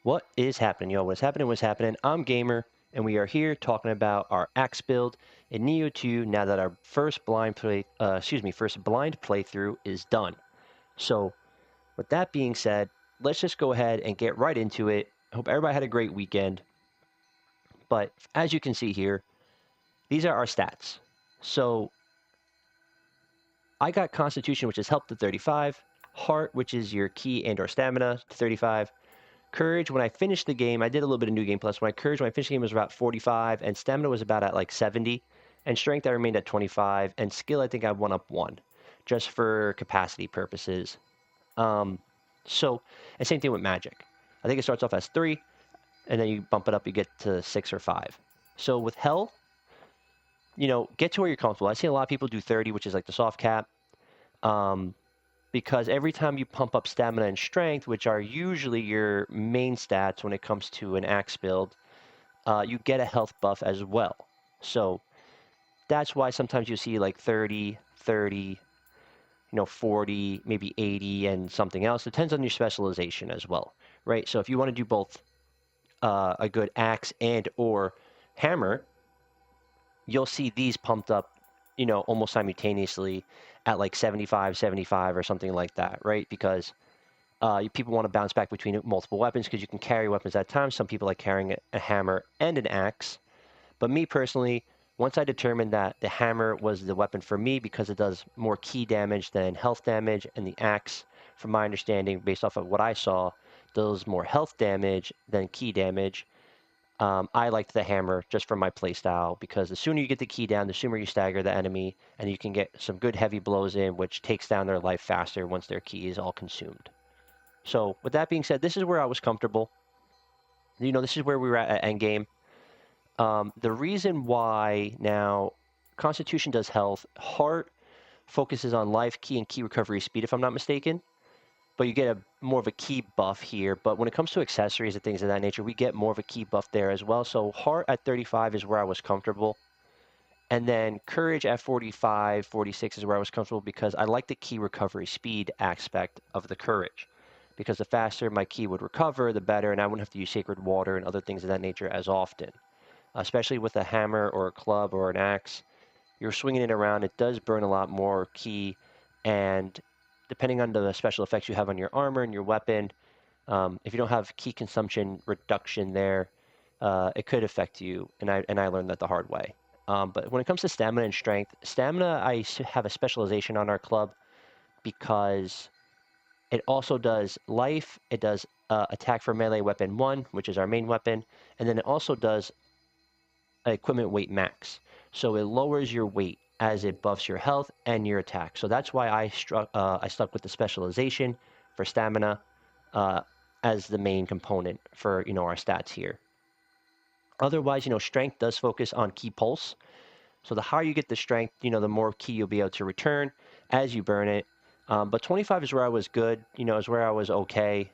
What is happening, yo? What's happening? What's happening? I'm Gamer, and we are here talking about our axe build in Nioh 2 now that our first blind playthrough is done. So, with that being said, let's just go ahead and get right into it. I hope everybody had a great weekend. But as you can see here, these are our stats. So, I got Constitution, which is health to 35, Heart, which is your ki and or stamina, to 35, Courage, when I finished the game, I did a little bit of New Game Plus. When I finished the game, was about 45, and Stamina was about at like 70, and Strength I remained at 25, and Skill I think I went up 1, just for capacity purposes. Um, and same thing with Magic. I think it starts off as 3, and then you bump it up, you get to 6 or 5. So with Health, get to where you're comfortable. I've seen a lot of people do 30, which is like the soft cap. Because every time you pump up stamina and strength, which are usually your main stats when it comes to an axe build, you get a health buff as well. So that's why sometimes you see like 30, 30, 40, maybe 80 and something else. Depends on your specialization as well, right? So if you want to do both a good axe and or hammer, you'll see these pumped up, almost simultaneously at like 75, 75 or something like that, right? Because people want to bounce back between multiple weapons because you can carry weapons at times. Some people like carrying a hammer and an axe. But me personally, once I determined that the hammer was the weapon for me because it does more ki damage than health damage, and the axe, from my understanding, based off of what I saw, does more health damage than ki damage. I liked the hammer just for my playstyle because the sooner you get the ki down, the sooner you stagger the enemy, and you can get some good heavy blows in, which takes down their life faster once their ki is all consumed. So with that being said, this is where I was comfortable. This is where we were at endgame. The reason why now Constitution does health, Heart focuses on life, ki, and ki recovery speed, if I'm not mistaken. But you get more of a ki buff here. But when it comes to accessories and things of that nature, we get more of a ki buff there as well. So Heart at 35 is where I was comfortable. And then Courage at 45, 46 is where I was comfortable because I like the ki recovery speed aspect of the Courage. Because the faster my ki would recover, the better, and I wouldn't have to use Sacred Water and other things of that nature as often. Especially with a hammer or a club or an axe, you're swinging it around, it does burn a lot more ki, and depending on the special effects you have on your armor and your weapon, if you don't have ki consumption reduction there, it could affect you, and I learned that the hard way. But when it comes to stamina and strength, stamina, I have a specialization on our club because it also does life, it does attack for melee weapon 1, which is our main weapon, and then it also does equipment weight max. So it lowers your weight as it buffs your health and your attack. So that's why I stuck with the specialization for stamina as the main component for our stats here. Otherwise, strength does focus on ki pulse. So the higher you get the strength, the more ki you'll be able to return as you burn it. But 25 is where I was good, is where I was okay.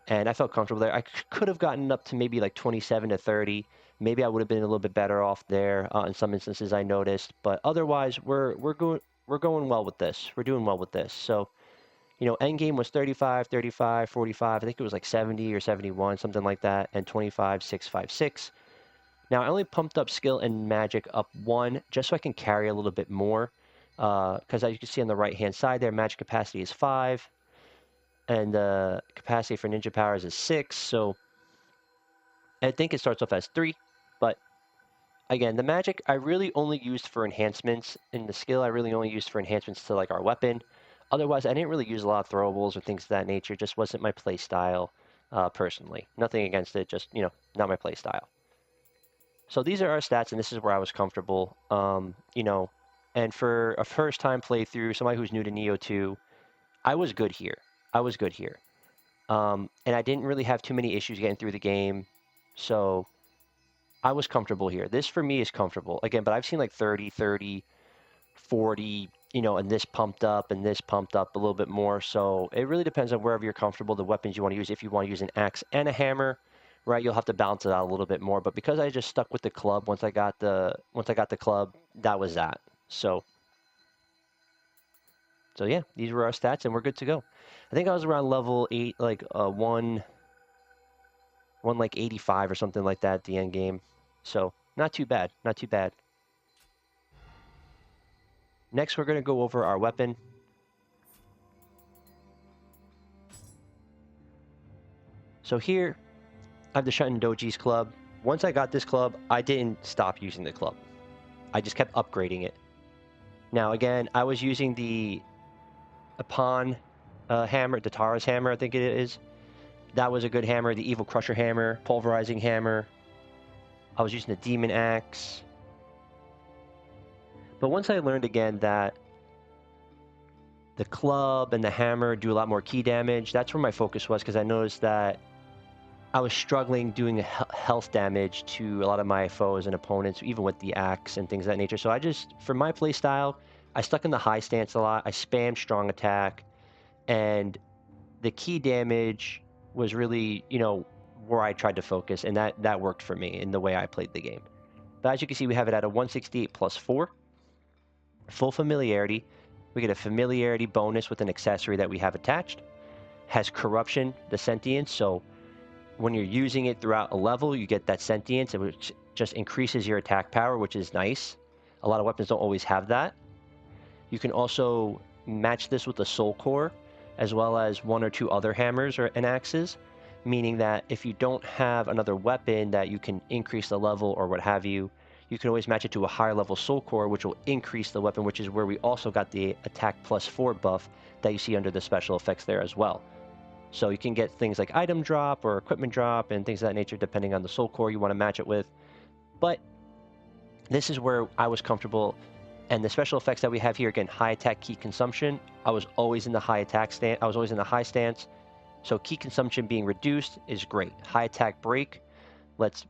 And I felt comfortable there. I could have gotten up to maybe like 27 to 30. Maybe I would have been a little bit better off there in some instances I noticed. But otherwise, we're going well with this. We're doing well with this. So, end game was 35, 35, 45. I think it was like 70 or 71, something like that, and 25, 6, 5, 6. Now, I only pumped up skill and magic up 1 just so I can carry a little bit more. Because as you can see on the right-hand side there, magic capacity is 5. And the capacity for ninja powers is 6. So I think it starts off as 3. But again, the magic I really only used for enhancements. And the skill I really only used for enhancements to like our weapon. Otherwise, I didn't really use a lot of throwables or things of that nature. Just wasn't my play style personally. Nothing against it, just, not my play style. So these are our stats, and this is where I was comfortable. And for a first-time playthrough, somebody who's new to Nioh 2, I was good here. And I didn't really have too many issues getting through the game, so I was comfortable here. This, for me, is comfortable. Again, but I've seen like 30, 30, 40, and this pumped up and this pumped up a little bit more. So it really depends on wherever you're comfortable, the weapons you want to use. If you want to use an axe and a hammer, right, you'll have to balance it out a little bit more. But because I just stuck with the club, once I got the club, that was that. So yeah, these were our stats, and we're good to go. I think I was around level 8, like 1. One like 85 or something like that at the end game. So not too bad, not too bad. Next, we're going to go over our weapon. So here, I have the Shunten Doji's club. Once I got this club, I didn't stop using the club. I just kept upgrading it. Now, again, I was using the Upon hammer, the Tara's hammer, I think it is. That was a good hammer. The Evil Crusher hammer, pulverizing hammer. I was using the Demon Axe. But once I learned again that the club and the hammer do a lot more key damage, that's where my focus was, because I noticed that I was struggling doing health damage to a lot of my foes and opponents, even with the axe and things of that nature. So I just, for my play style, I stuck in the high stance a lot. I spammed strong attack, and the key damage was really, you know, where I tried to focus, and that worked for me in the way I played the game. But as you can see, we have it at a 168 plus 4. Full familiarity. We get a familiarity bonus with an accessory that we have attached. Has corruption, the sentience, so when you're using it throughout a level, you get that sentience, which just increases your attack power, which is nice. A lot of weapons don't always have that. You can also match this with the soul core, as well as 1 or 2 other hammers and axes, meaning that if you don't have another weapon that you can increase the level or what have you, you can always match it to a higher level soul core, which will increase the weapon, which is where we also got the attack plus 4 buff that you see under the special effects there as well. So you can get things like item drop or equipment drop and things of that nature depending on the soul core you want to match it with. But this is where I was comfortable. And the special effects that we have here, again, high attack key consumption. I was always in the high attack stance. I was always in the high stance. So key consumption being reduced is great. High attack break. Let's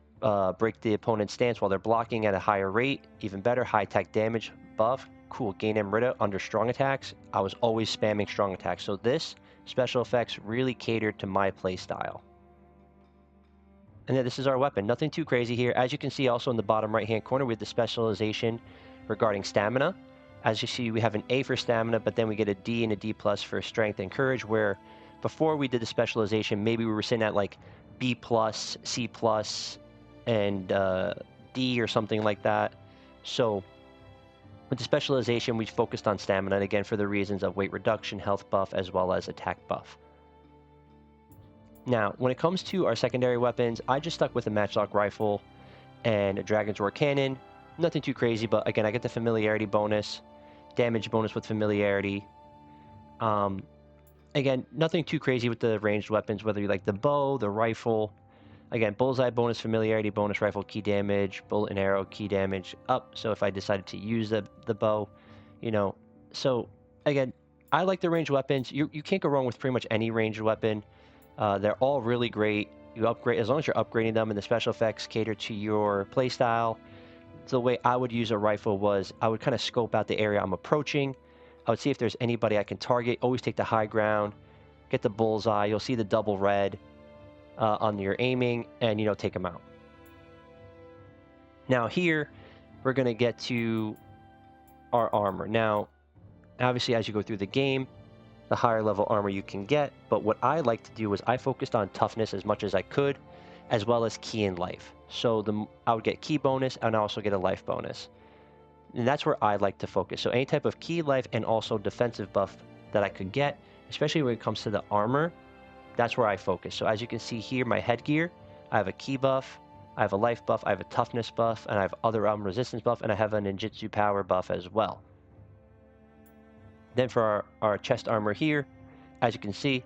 break the opponent's stance while they're blocking at a higher rate. Even better, high attack damage buff. Cool, gain Amrita under strong attacks. I was always spamming strong attacks. So this special effects really catered to my play style. And then this is our weapon. Nothing too crazy here. As you can see also in the bottom right hand corner, we have the specialization regarding stamina. As you see, we have an A for stamina, but then we get a D and a D plus for strength and courage, where before we did the specialization, maybe we were sitting at like B plus, C plus, and D or something like that. So with the specialization, we focused on stamina, and again, for the reasons of weight reduction, health buff, as well as attack buff. Now, when it comes to our secondary weapons, I just stuck with a matchlock rifle and a Dragon's Roar cannon. Nothing too crazy, but again, I get the familiarity bonus, damage bonus with familiarity. Again, nothing too crazy with the ranged weapons, whether you like the bow, the rifle. Again, bullseye bonus, familiarity bonus, rifle key damage, bullet and arrow key damage up. So if I decided to use the bow, you know. So again, I like the ranged weapons. You can't go wrong with pretty much any ranged weapon. They're all really great. You upgrade, as long as you're upgrading them and the special effects cater to your playstyle. The way I would use a rifle was I would kind of scope out the area I'm approaching. I would see if there's anybody I can target. Always take the high ground, get the bullseye. You'll see the double red on your aiming, and you know, take them out. Now here, we're going to get to our armor. Now, obviously, as you go through the game, the higher level armor you can get, but what I like to do was I focused on toughness as much as I could, as well as key and life. So I would get key bonus and I also get a life bonus. And that's where I like to focus. So any type of key, life, and also defensive buff that I could get, especially when it comes to the armor, that's where I focus. So as you can see here, my headgear, I have a key buff, I have a life buff, I have a toughness buff, and I have other resistance buff, and I have a ninjutsu power buff as well. Then for our chest armor here, as you can see,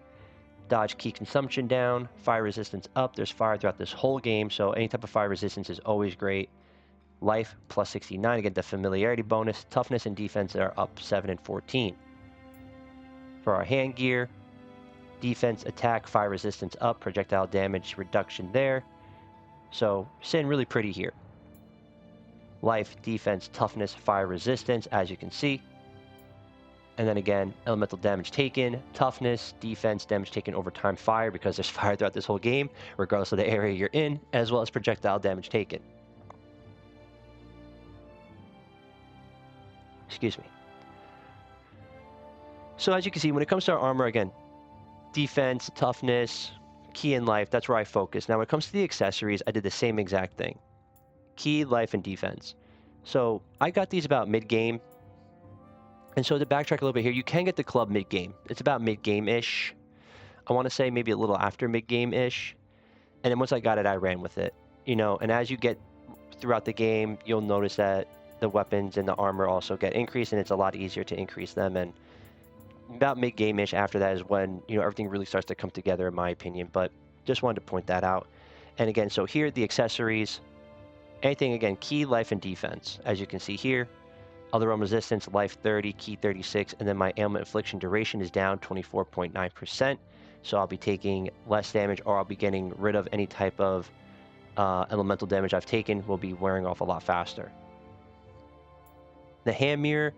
dodge key consumption down, fire resistance up. There's fire throughout this whole game, so any type of fire resistance is always great. Life plus 69, again, the familiarity bonus. Toughness and defense are up 7 and 14. For our hand gear, defense, attack, fire resistance up, projectile damage reduction there. So sitting really pretty here. Life, defense, toughness, fire resistance, as you can see. And then again, elemental damage taken, toughness, defense, damage taken over time, fire, because there's fire throughout this whole game, regardless of the area you're in, as well as projectile damage taken. Excuse me. So as you can see, when it comes to our armor, again, defense, toughness, key and life, that's where I focus. Now, when it comes to the accessories, I did the same exact thing. Key, life, and defense. So I got these about mid-game. And so to backtrack a little bit here, you can get the club mid-game. It's about mid-game-ish. I want to say maybe a little after mid-game-ish. And then once I got it, I ran with it. You know, and as you get throughout the game, you'll notice that the weapons and the armor also get increased, and it's a lot easier to increase them. And about mid-game-ish after that is when, you know, everything really starts to come together, in my opinion. But just wanted to point that out. And again, so here, the accessories, anything, again, key, life, and defense. As you can see here, other realm resistance, life 30, key 36, and then my ailment infliction duration is down 24.9%. So I'll be taking less damage, or I'll be getting rid of any type of elemental damage I've taken, will be wearing off a lot faster. The hand mirror,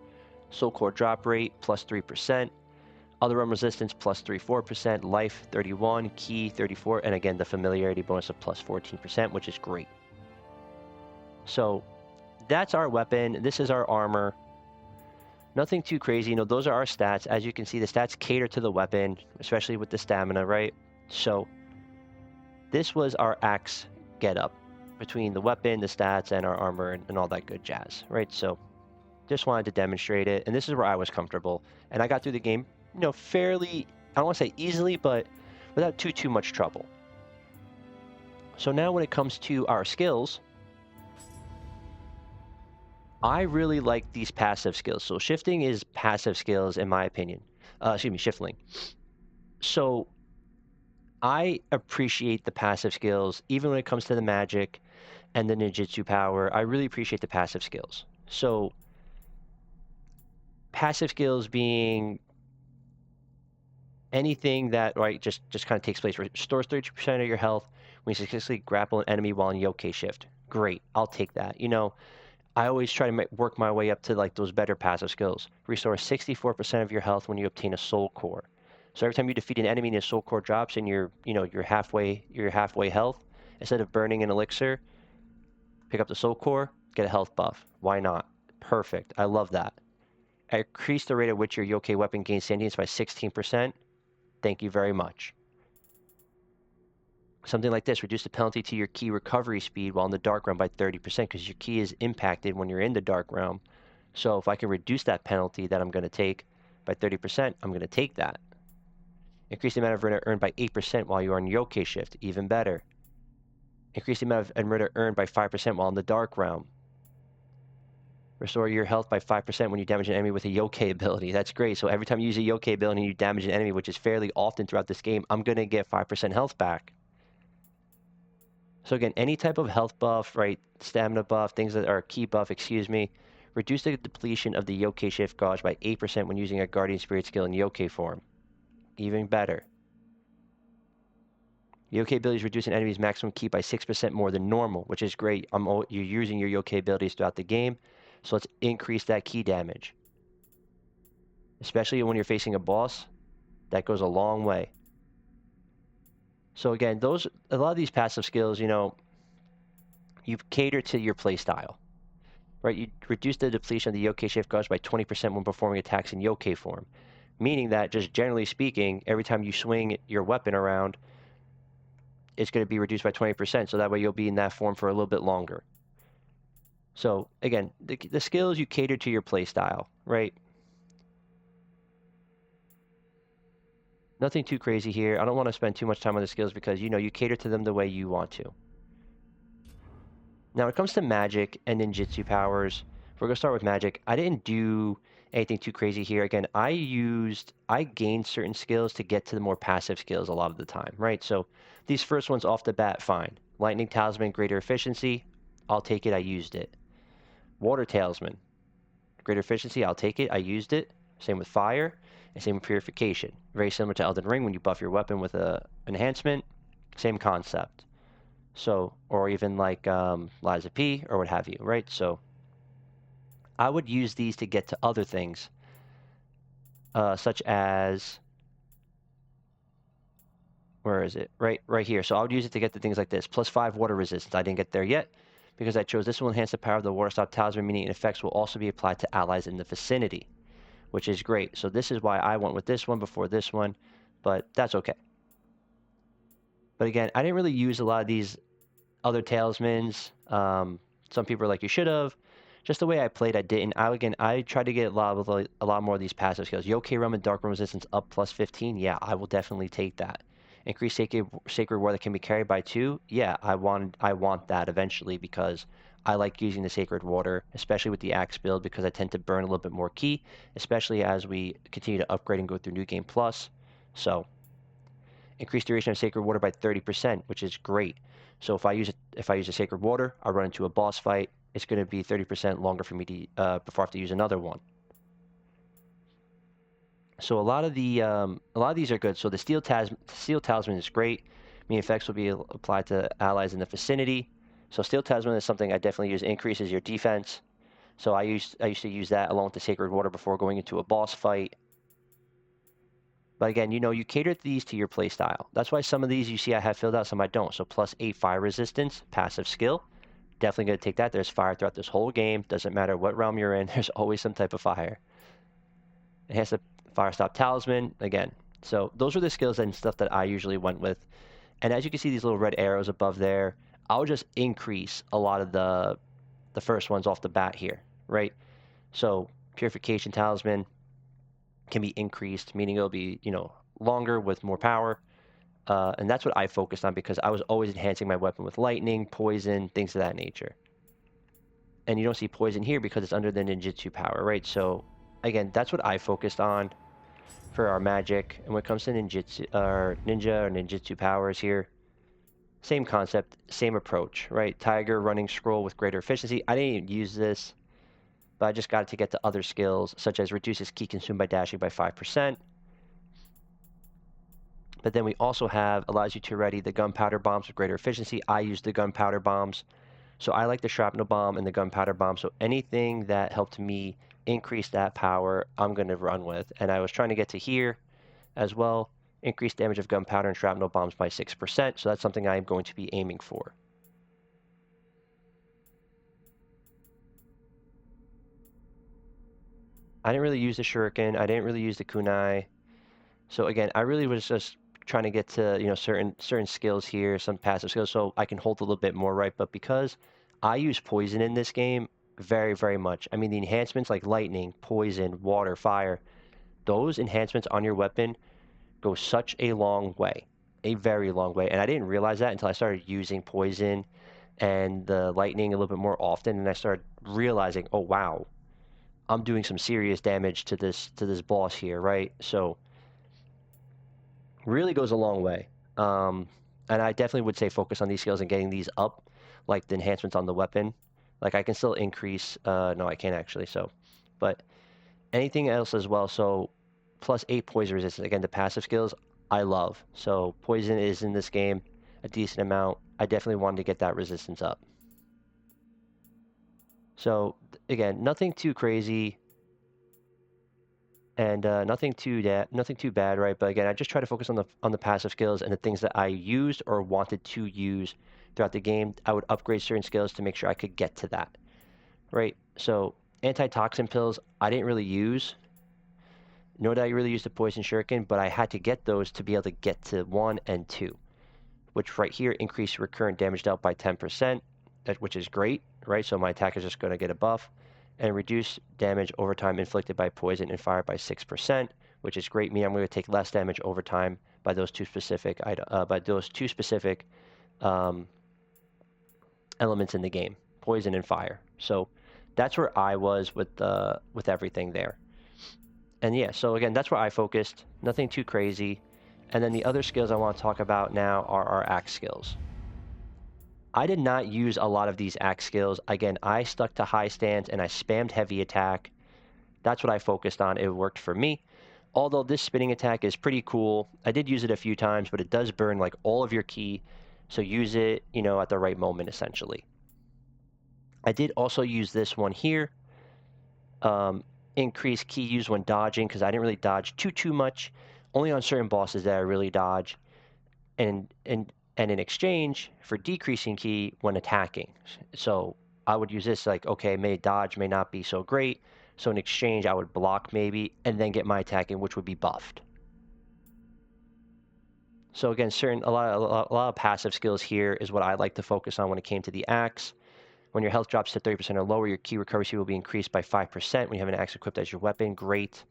soul core drop rate, plus 3%. Other realm resistance, plus 34%. Life, 31. Key, 34. And again, the familiarity bonus of plus 14%, which is great. So that's our weapon. This is our armor. Nothing too crazy. You know, those are our stats. As you can see, the stats cater to the weapon, especially with the stamina, right? So this was our axe getup between the weapon, the stats, and our armor, and all that good jazz, right? So just wanted to demonstrate it, and this is where I was comfortable. And I got through the game, you know, fairly, I don't want to say easily, but without too much trouble. So now when it comes to our skills, I really like these passive skills. So shifting is passive skills, in my opinion. Shiftling. So I appreciate the passive skills, even when it comes to the magic and the ninjutsu power. I really appreciate the passive skills. So passive skills being anything that, right, just kind of takes place, restores 30% of your health when you successfully grapple an enemy while in Yokai Shift. Great, I'll take that. You know, I always try to work my way up to like those better passive skills. Restore 64% of your health when you obtain a soul core. So every time you defeat an enemy and a soul core drops and you're halfway health, instead of burning an elixir, pick up the soul core, get a health buff. Why not? Perfect. I love that. Increase the rate at which your yokai weapon gains sentience by 16%. Thank you very much. Something like this, reduce the penalty to your ki recovery speed while in the dark realm by 30%, because your ki is impacted when you're in the dark realm. So if I can reduce that penalty that I'm going to take by 30%, I'm going to take that. Increase the amount of Amrita earned by 8% while you are in Yokai Shift, even better. Increase the amount of Amrita earned by 5% while in the dark realm. Restore your health by 5% when you damage an enemy with a yokai ability. That's great. So every time you use a yokai ability and you damage an enemy, which is fairly often throughout this game, I'm going to get 5% health back. So again, any type of health buff, right, stamina buff, things that are ki buff, reduce the depletion of the Yokai Shift Gauge by 8% when using a Guardian Spirit skill in yokai form. Even better. Yokai abilities reduce an enemy's maximum ki by 6% more than normal, which is great. You're using your yokai abilities throughout the game. So let's increase that ki damage. Especially when you're facing a boss, that goes a long way. So again, a lot of these passive skills, you know, you cater to your play style, right? You reduce the depletion of the Yokai Shift Gauge by 20% when performing attacks in yokai form, meaning that just generally speaking, every time you swing your weapon around, it's going to be reduced by 20%. So that way you'll be in that form for a little bit longer. So again, the skills, you cater to your play style, right? Nothing too crazy here. I don't want to spend too much time on the skills because, you know, you cater to them the way you want to. Now, when it comes to magic and ninjutsu powers, we're going to start with magic. I didn't do anything too crazy here. Again, I gained certain skills to get to the more passive skills a lot of the time, right? So these first ones off the bat, fine. Lightning Talisman, greater efficiency. I'll take it. I used it. Water Talisman, greater efficiency. I'll take it. I used it. Same with fire. And same with purification. Very similar to Elden Ring when you buff your weapon with a enhancement. Same concept. So, or even like Liza P or what have you, right? So I would use these to get to other things, such as, where is it? Right here. So I would use it to get to things like this. +5 water resistance. I didn't get there yet because I chose this will enhance the power of the water style talisman, meaning effects will also be applied to allies in the vicinity, which is great. So this is why I went with this one before this one, but that's okay. But again, I didn't really use a lot of these other talismans. Some people are like, you should have. Just the way I played, I didn't. I tried to get a lot more of these passive skills. Yokai Realm and Dark Realm Resistance up plus 15. Yeah, I will definitely take that. Increase Sacred War that can be carried by 2. Yeah, I want that eventually because I like using the Sacred Water, especially with the Axe build because I tend to burn a little bit more ki, especially as we continue to upgrade and go through New Game Plus. So, increase duration of Sacred Water by 30%, which is great. So if I use a Sacred Water, I run into a boss fight, it's going to be 30% longer for me to before I have to use another one. So a lot of these are good. So the Steel Talisman is great. Mean effects will be applied to allies in the vicinity. So Steel Talisman is something I definitely use. It increases your defense. So I used to use that along with the Sacred Water before going into a boss fight. But again, you cater these to your playstyle. That's why some of these you see I have filled out, some I don't. So plus 8 fire resistance, passive skill. Definitely going to take that. There's fire throughout this whole game. Doesn't matter what realm you're in. There's always some type of fire. Enhance the fire stop talisman. Again, so those are the skills and stuff that I usually went with. And as you can see, these little red arrows above there, I'll just increase a lot of the first ones off the bat here, right? So purification talisman can be increased, meaning it'll be, longer with more power. And that's what I focused on because I was always enhancing my weapon with lightning, poison, things of that nature. And you don't see poison here because it's under the ninjutsu power, right? So again, that's what I focused on for our magic. And when it comes to ninjutsu, or ninjutsu powers here, same concept, same approach, right? Tiger, running scroll with greater efficiency. I didn't even use this, but I just got it to get to other skills, such as reduces ki consumed by dashing by 5%. But then we also have allows you to ready the gunpowder bombs with greater efficiency. I use the gunpowder bombs. So I like the shrapnel bomb and the gunpowder bomb. So anything that helped me increase that power, I'm going to run with. And I was trying to get to here as well. Increase damage of gunpowder and shrapnel bombs by 6%. So that's something I'm going to be aiming for. I didn't really use the shuriken. I didn't really use the kunai. So again, I really was just trying to get to, certain skills here, some passive skills, so I can hold a little bit more, right? But because I use poison in this game very, very much. I mean, the enhancements like lightning, poison, water, fire, those enhancements on your weapon go such a long way, a very long way. And I didn't realize that until I started using poison and the lightning a little bit more often, and I started realizing, oh wow, I'm doing some serious damage to this boss here, right? So really goes a long way. And I definitely would say focus on these skills and getting these up, like the enhancements on the weapon. Like I can still increase, no, I can't actually, so, but anything else as well. So plus 8 poison resistance. Again, the passive skills I love. So poison is in this game a decent amount. I definitely wanted to get that resistance up. So again, nothing too crazy. And nothing too bad, right? But again, I just try to focus on the passive skills and the things that I used or wanted to use throughout the game. I would upgrade certain skills to make sure I could get to that, right? So antitoxin pills, I didn't really use. Nor did I really use the poison shuriken, but I had to get those to be able to get to 1 and 2, which right here increase recurrent damage dealt by 10%, which is great, right? So my attack is just going to get a buff. And reduce damage over time inflicted by poison and fire by 6%, which is great. Me, I'm going to take less damage over time by those two specific elements in the game, poison and fire. So that's where I was with everything there. And yeah, so again, that's where I focused. Nothing too crazy. And then the other skills I want to talk about now are our axe skills. I did not use a lot of these axe skills. Again, I stuck to high stance and I spammed heavy attack. That's what I focused on. It worked for me. Although this spinning attack is pretty cool. I did use it a few times, but it does burn like all of your ki. So use it, at the right moment, essentially. I did also use this one here. Increase ki use when dodging, because I didn't really dodge too much. Only on certain bosses that I really dodge. And in exchange for decreasing ki when attacking. So I would use this like, okay, dodge may not be so great. So in exchange, I would block maybe, and then get my attack in, which would be buffed. So again, a lot of passive skills here is what I like to focus on when it came to the axe. When your health drops to 30% or lower, your key recovery speed will be increased by 5% when you have an axe equipped as your weapon. Great.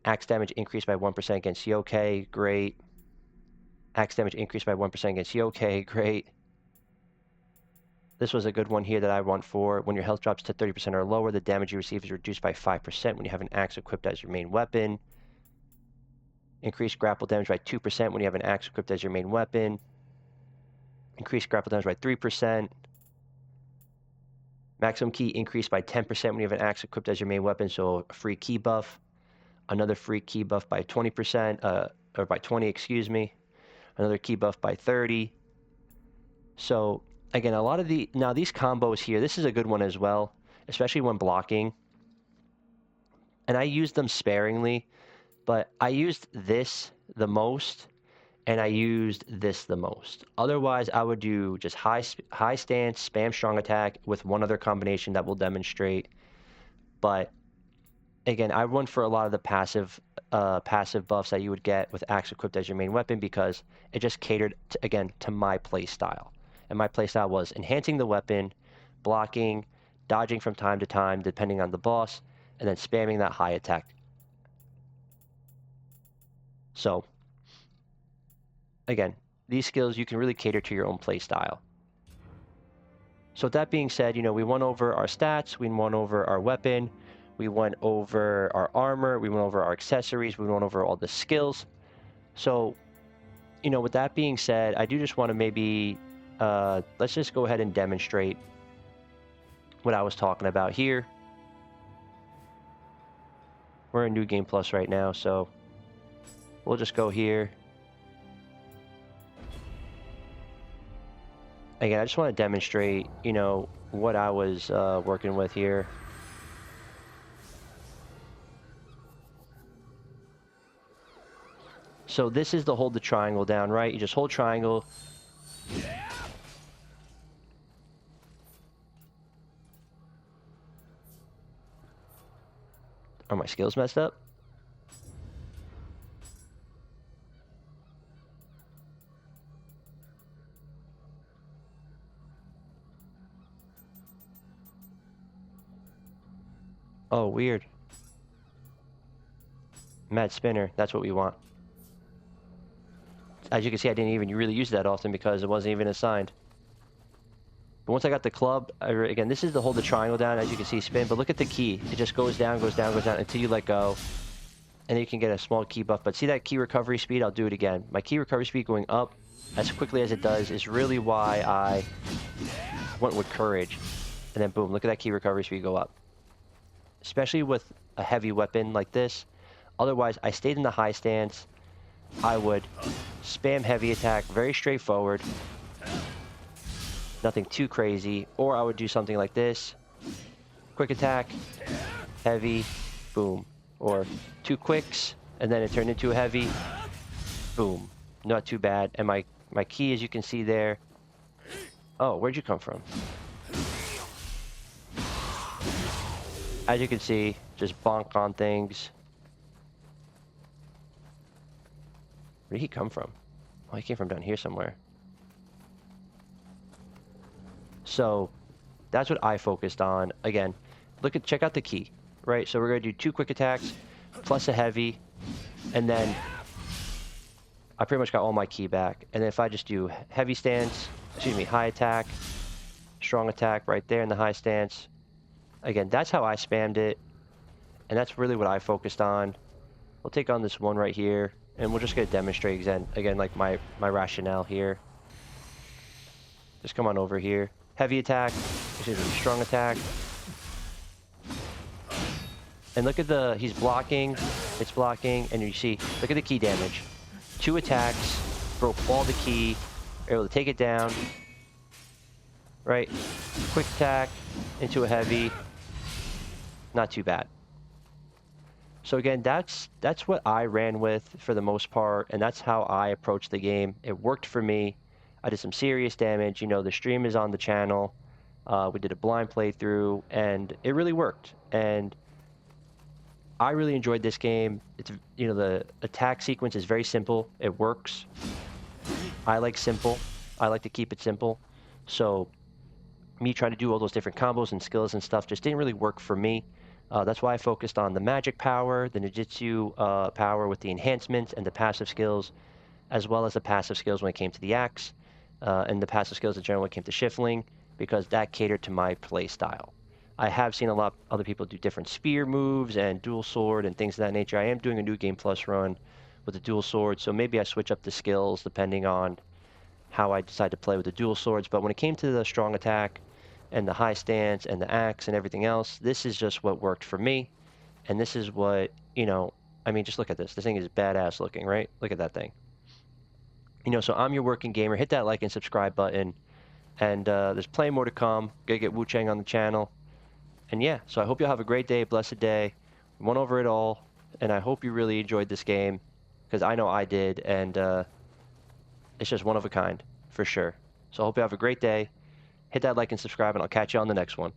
Axe damage increased by 1% against Yokai. Great. Axe damage increased by 1% against Yokai. Great. This was a good one here that I want for. When your health drops to 30% or lower, the damage you receive is reduced by 5% when you have an axe equipped as your main weapon. Increased grapple damage by 2% when you have an axe equipped as your main weapon. Increased grapple damage by 3%. Maximum key increased by 10% when you have an axe equipped as your main weapon, so a free key buff. Another free key buff by 20%, or by 20, excuse me. Another key buff by 30. So again, a lot of now these combos here, this is a good one as well, especially when blocking. And I used them sparingly, but I used this the most, and I used this the most. Otherwise, I would do just high stance, spam strong attack with one other combination that will demonstrate. But again, I run for a lot of the passive buffs that you would get with axe equipped as your main weapon because it just catered to, again, to my play style. And my play style was enhancing the weapon, blocking, dodging from time to time depending on the boss, and then spamming that high attack. So again, these skills, you can really cater to your own play style. So with that being said, we went over our stats, we went over our weapon, we went over our armor, we went over our accessories, we went over all the skills. So, with that being said, I do just want to maybe, let's just go ahead and demonstrate what I was talking about here. We're in New Game Plus right now, so we'll just go here. Again, I just want to demonstrate, what I was working with here. So this is the hold the triangle down, right? You just hold triangle. Are my skills messed up? Oh, weird. Mad spinner, that's what we want. As you can see, I didn't even really use that often because it wasn't even assigned. But once I got the club, again, this is to hold the triangle down, as you can see, spin. But look at the key. It just goes down, goes down, goes down until you let go. And then you can get a small key buff. But see that key recovery speed? I'll do it again. My key recovery speed going up as quickly as it does is really why I went with courage. And then boom, look at that key recovery speed go up. Especially with a heavy weapon like this. Otherwise, I stayed in the high stance. I would spam heavy attack, very straightforward. Nothing too crazy. Or I would do something like this. Quick attack, heavy, boom. Or two quicks, and then it turned into a heavy, boom. Not too bad. And my key, as you can see there. Oh, where'd you come from? As you can see, just bonk on things. Where did he come from? Oh, he came from down here somewhere. So that's what I focused on. Again, check out the key, right? So we're gonna do two quick attacks plus a heavy, and then I pretty much got all my key back. And then if I just do heavy stance, high attack, strong attack right there in the high stance. Again, that's how I spammed it. And that's really what I focused on. We'll take on this one right here, and we're just gonna demonstrate again like my rationale here. Just come on over here. Heavy attack, strong attack. And look at he's blocking, it's blocking, and you see, look at the key damage. 2 attacks, broke all the key, able to take it down. Right? Quick attack into a heavy. Not too bad. So again, that's what I ran with for the most part, and that's how I approached the game. It worked for me. I did some serious damage. The stream is on the channel. We did a blind playthrough, and it really worked. And I really enjoyed this game. It's the attack sequence is very simple. It works. I like simple. I like to keep it simple. So me trying to do all those different combos and skills and stuff just didn't really work for me. That's why I focused on the magic power, the ninjutsu power with the enhancements and the passive skills, as well as the passive skills when it came to the axe, and the passive skills in general when it came to Shiftling, because that catered to my play style. I have seen a lot of other people do different spear moves and dual sword and things of that nature. I am doing a New Game Plus run with the dual sword, so maybe I switch up the skills depending on how I decide to play with the dual swords. But when it came to the strong attack and the high stance and the axe and everything else, this is just what worked for me. And this is what, I mean, just look at this. This thing is badass looking, right? Look at that thing. So I'm your working gamer. Hit that like and subscribe button. And there's plenty more to come. Gotta get Wu Chang on the channel. And yeah, so I hope you'll have a great day, blessed day. We went over it all. And I hope you really enjoyed this game, because I know I did. And it's just one of a kind, for sure. So I hope you have a great day. Hit that like and subscribe, and I'll catch you on the next one.